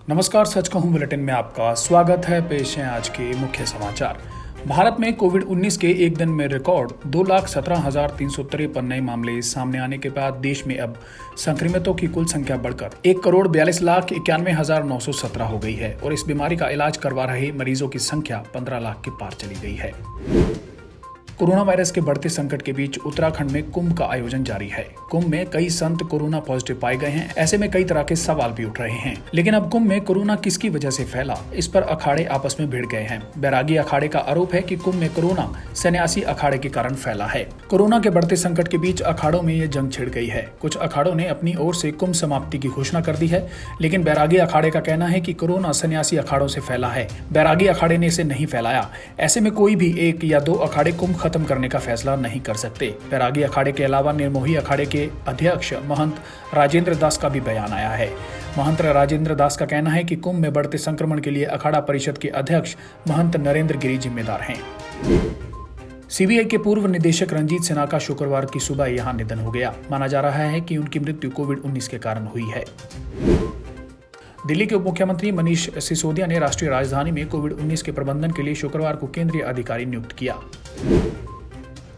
नमस्कार, सच कहूं बुलेटिन में आपका स्वागत है। पेश है आज के मुख्य समाचार। भारत में कोविड-19 के एक दिन में रिकॉर्ड 2,17,353 नए मामले सामने आने के बाद देश में अब संक्रमितों की कुल संख्या बढ़कर 1,42,91,917 हो गई है और इस बीमारी का इलाज करवा रहे मरीजों की संख्या 15 लाख के पार चली गई है। कोरोना वायरस के बढ़ते संकट के बीच उत्तराखंड में कुंभ का आयोजन जारी है। कुंभ में कई संत कोरोना पॉजिटिव पाए गए हैं। ऐसे में कई तरह के सवाल भी उठ रहे हैं। लेकिन अब कुंभ में कोरोना किसकी वजह से फैला, इस पर अखाड़े आपस में भिड़ गए हैं। बैरागी अखाड़े का आरोप है कि कुंभ में कोरोना सन्यासी अखाड़े के कारण फैला है। कोरोना के बढ़ते संकट के बीच अखाड़ों में ये जंग छिड़ गई है। कुछ अखाड़ों ने अपनी ओर से कुंभ समाप्ति की घोषणा कर दी है, लेकिन बैरागी अखाड़े का कहना है कि कोरोना सन्यासी अखाड़ों से फैला है। बैरागी अखाड़े ने इसे नहीं फैलाया। ऐसे में कोई भी एक या दो अखाड़े कुंभ खत्म करने का फैसला नहीं कर सकते। बैरागी अखाड़े के अलावा निर्मोही अखाड़े के अध्यक्ष महंत राजेंद्र दास का भी बयान आया है। महंत राजेंद्र दास का कहना है कि कुंभ में बढ़ते संक्रमण के लिए अखाड़ा परिषद के अध्यक्ष महंत नरेंद्र गिरी जिम्मेदार हैं। सीबीआई के पूर्व निदेशक रंजीत सिन्हा का शुक्रवार की सुबह यहां निधन हो गया। माना जा रहा है कि उनकी मृत्यु कोविड-19 के कारण हुई है। दिल्ली के उप मुख्यमंत्री मनीष सिसोदिया ने राष्ट्रीय राजधानी में कोविड-19 के प्रबंधन के लिए शुक्रवार को केंद्रीय अधिकारी नियुक्त किया।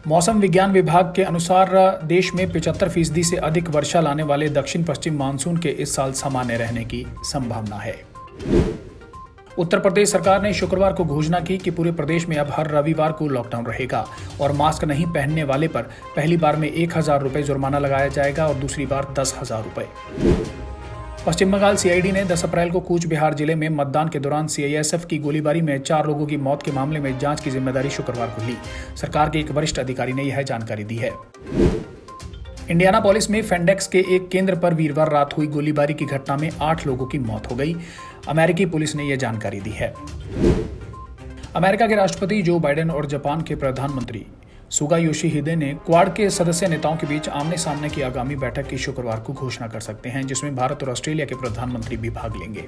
मौसम विज्ञान विभाग के अनुसार देश में 75% से अधिक वर्षा लाने वाले दक्षिण पश्चिम मानसून के इस साल सामान्य रहने की संभावना है। उत्तर प्रदेश सरकार ने शुक्रवार को घोषणा की कि पूरे प्रदेश में अब हर रविवार को लॉकडाउन रहेगा और मास्क नहीं पहनने वाले पर पहली बार में 1,000 रुपये जुर्माना लगाया जाएगा और दूसरी बार 10,000 रुपये। पश्चिम बंगाल सीआईडी ने 10 अप्रैल को कूच बिहार जिले में मतदान के दौरान सीआईएसएफ की गोलीबारी में 4 लोगों की मौत के मामले में जांच की जिम्मेदारी शुक्रवार को ली। सरकार के एक वरिष्ठ अधिकारी ने यह जानकारी दी है। इंडियानापोलिस में फेंडेक्स के एक केंद्र पर वीरवार रात हुई गोलीबारी की घटना में 8 लोगों की मौत हो गई। अमेरिकी पुलिस ने यह जानकारी दी है। अमेरिका के राष्ट्रपति जो बाइडेन और जापान के प्रधानमंत्री सुगा योशिहिदे ने क्वाड के सदस्य नेताओं के बीच आमने सामने की आगामी बैठक की शुक्रवार को घोषणा कर सकते हैं, जिसमें भारत और ऑस्ट्रेलिया के प्रधानमंत्री भी भाग लेंगे।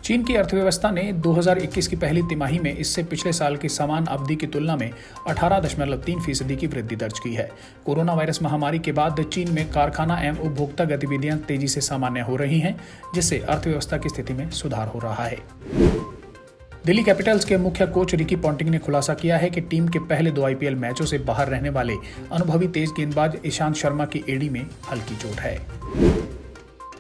चीन की अर्थव्यवस्था ने 2021 की पहली तिमाही में इससे पिछले साल की समान अवधि की तुलना में 18.3% की वृद्धि दर्ज की है। कोरोना वायरस महामारी के बाद चीन में कारखाना एवं उपभोक्ता गतिविधियां तेजी से सामान्य हो रही हैं, जिससे अर्थव्यवस्था की स्थिति में सुधार हो रहा है। दिल्ली कैपिटल्स के मुख्य कोच रिकी पॉन्टिंग ने खुलासा किया है कि टीम के पहले 2 आईपीएल मैचों से बाहर रहने वाले अनुभवी तेज गेंदबाज ईशांत शर्मा की एड़ी में हल्की चोट है।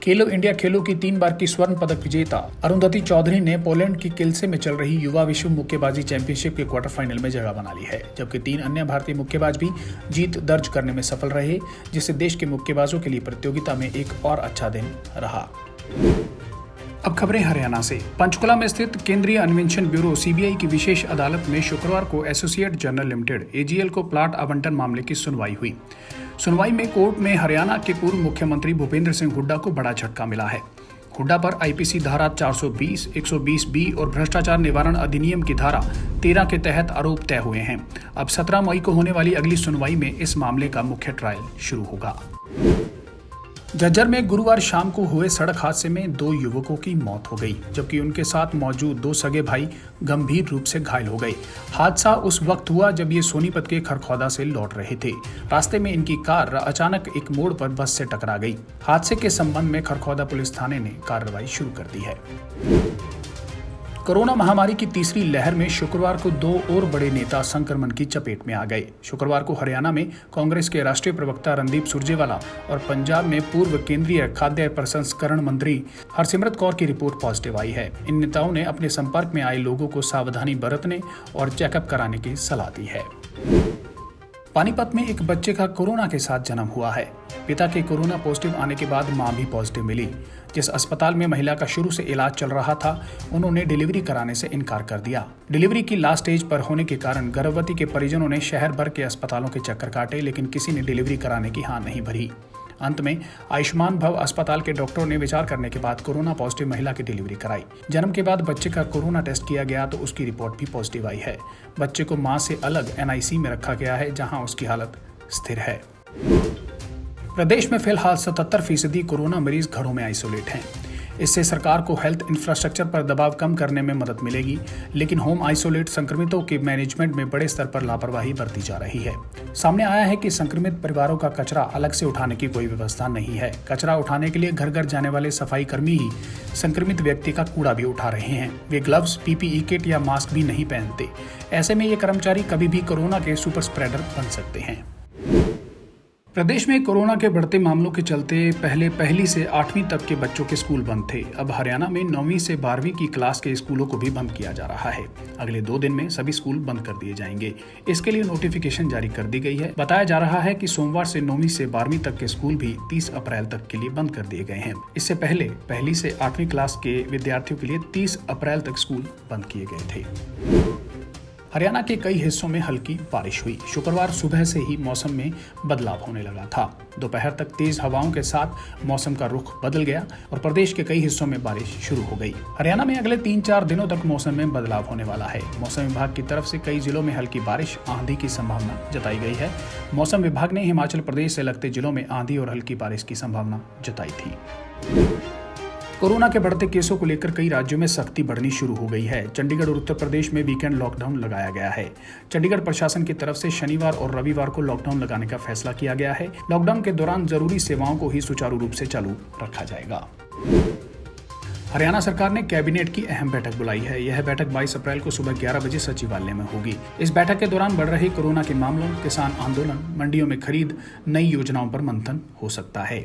खेलो इंडिया खेलों की 3 बार की स्वर्ण पदक विजेता अरुंधति चौधरी ने पोलैंड की किल्से में चल रही युवा विश्व मुक्केबाजी चैंपियनशिप के क्वार्टर फाइनल में जगह बना ली है, जबकि 3 अन्य भारतीय मुक्केबाज भी जीत दर्ज करने में सफल रहे, जिससे देश के मुक्केबाजों के लिए प्रतियोगिता में एक और अच्छा दिन रहा। अब खबरें हरियाणा से। पंचकुला में स्थित केंद्रीय अन्वेषण ब्यूरो सीबीआई की विशेष अदालत में शुक्रवार को एसोसिएट जर्नल लिमिटेड एजीएल को प्लाट आवंटन मामले की सुनवाई हुई। सुनवाई में कोर्ट में हरियाणा के पूर्व मुख्यमंत्री भूपेंद्र सिंह हुड्डा को बड़ा झटका मिला है। हुड्डा पर आईपीसी धारा 420, 120B और भ्रष्टाचार निवारण अधिनियम की धारा 13 के तहत आरोप तय हुए हैं। अब 17 मई को होने वाली अगली सुनवाई में इस मामले का मुख्य ट्रायल शुरू होगा। झज्जर में गुरुवार शाम को हुए सड़क हादसे में 2 युवकों की मौत हो गई, जबकि उनके साथ मौजूद 2 सगे भाई गंभीर रूप से घायल हो गए। हादसा उस वक्त हुआ जब ये सोनीपत के खरखौदा से लौट रहे थे। रास्ते में इनकी कार अचानक एक मोड़ पर बस से टकरा गई। हादसे के संबंध में खरखौदा पुलिस थाने ने कार्रवाई शुरू कर दी है। कोरोना महामारी की तीसरी लहर में शुक्रवार को 2 और बड़े नेता संक्रमण की चपेट में आ गए। शुक्रवार को हरियाणा में कांग्रेस के राष्ट्रीय प्रवक्ता रणदीप सुरजेवाला और पंजाब में पूर्व केंद्रीय खाद्य प्रसंस्करण मंत्री हरसिमरत कौर की रिपोर्ट पॉजिटिव आई है। इन नेताओं ने अपने संपर्क में आए लोगों को सावधानी बरतने और चेकअप कराने की सलाह दी है। पानीपत में एक बच्चे का कोरोना के साथ जन्म हुआ है। पिता के कोरोना पॉजिटिव आने के बाद मां भी पॉजिटिव मिली। जिस अस्पताल में महिला का शुरू से इलाज चल रहा था, उन्होंने डिलीवरी कराने से इनकार कर दिया। डिलीवरी की लास्ट स्टेज पर होने के कारण गर्भवती के परिजनों ने शहर भर के अस्पतालों के चक्कर काटे, लेकिन किसी ने डिलीवरी कराने की हाँ नहीं भरी। अंत में आयुष्मान भव अस्पताल के डॉक्टरों ने विचार करने के बाद कोरोना पॉजिटिव महिला की डिलीवरी कराई। जन्म के बाद बच्चे का कोरोना टेस्ट किया गया तो उसकी रिपोर्ट भी पॉजिटिव आई है। बच्चे को मां से अलग एनआईसी में रखा गया है, जहां उसकी हालत स्थिर है। प्रदेश में फिलहाल 77% कोरोना मरीज घरों में आइसोलेट हैं। इससे सरकार को हेल्थ इंफ्रास्ट्रक्चर पर दबाव कम करने में मदद मिलेगी, लेकिन होम आइसोलेट संक्रमितों के मैनेजमेंट में बड़े स्तर पर लापरवाही बरती जा रही है। सामने आया है कि संक्रमित परिवारों का कचरा अलग से उठाने की कोई व्यवस्था नहीं है। कचरा उठाने के लिए घर घर जाने वाले सफाई कर्मी ही संक्रमित व्यक्ति का कूड़ा भी उठा रहे हैं। वे ग्लव्स, पीपीई किट या मास्क भी नहीं पहनते। ऐसे में ये कर्मचारी कभी भी कोरोना के सुपर स्प्रेडर बन सकते हैं। प्रदेश में कोरोना के बढ़ते मामलों के चलते पहले 1ली से 8वीं तक के बच्चों के स्कूल बंद थे। अब हरियाणा में 9वीं से 12वीं की क्लास के स्कूलों को भी बंद किया जा रहा है। अगले 2 दिन में सभी स्कूल बंद कर दिए जाएंगे। इसके लिए नोटिफिकेशन जारी कर दी गई है। बताया जा रहा है कि सोमवार से 9वीं से 12वीं तक के स्कूल भी 30 अप्रैल तक के लिए बंद कर दिए गए हैं। इससे पहले 1ली से 8वीं क्लास के विद्यार्थियों के लिए 30 अप्रैल तक स्कूल बंद किए गए थे। हरियाणा के कई हिस्सों में हल्की बारिश हुई। शुक्रवार सुबह से ही मौसम में बदलाव होने लगा था। दोपहर तक तेज हवाओं के साथ मौसम का रुख बदल गया और प्रदेश के कई हिस्सों में बारिश शुरू हो गई। हरियाणा में अगले 3-4 दिनों तक मौसम में बदलाव होने वाला है। मौसम विभाग की तरफ से कई जिलों में हल्की बारिश, आंधी की संभावना जताई गई है। मौसम विभाग ने हिमाचल प्रदेश से लगते जिलों में आंधी और हल्की बारिश की संभावना जताई थी। कोरोना के बढ़ते केसों को लेकर कई राज्यों में सख्ती बढ़नी शुरू हो गई है। चंडीगढ़ और उत्तर प्रदेश में वीकेंड लॉकडाउन लगाया गया है। चंडीगढ़ प्रशासन की तरफ से शनिवार और रविवार को लॉकडाउन लगाने का फैसला किया गया है। लॉकडाउन के दौरान जरूरी सेवाओं को ही सुचारू रूप से चालू रखा जाएगा। हरियाणा सरकार ने कैबिनेट की अहम बैठक बुलाई है। यह बैठक 22 अप्रैल को सुबह 11 बजे सचिवालय में होगी। इस बैठक के दौरान बढ़ रहे कोरोना के मामलों, किसान आंदोलन, मंडियों में खरीद, नई योजनाओं पर मंथन हो सकता है।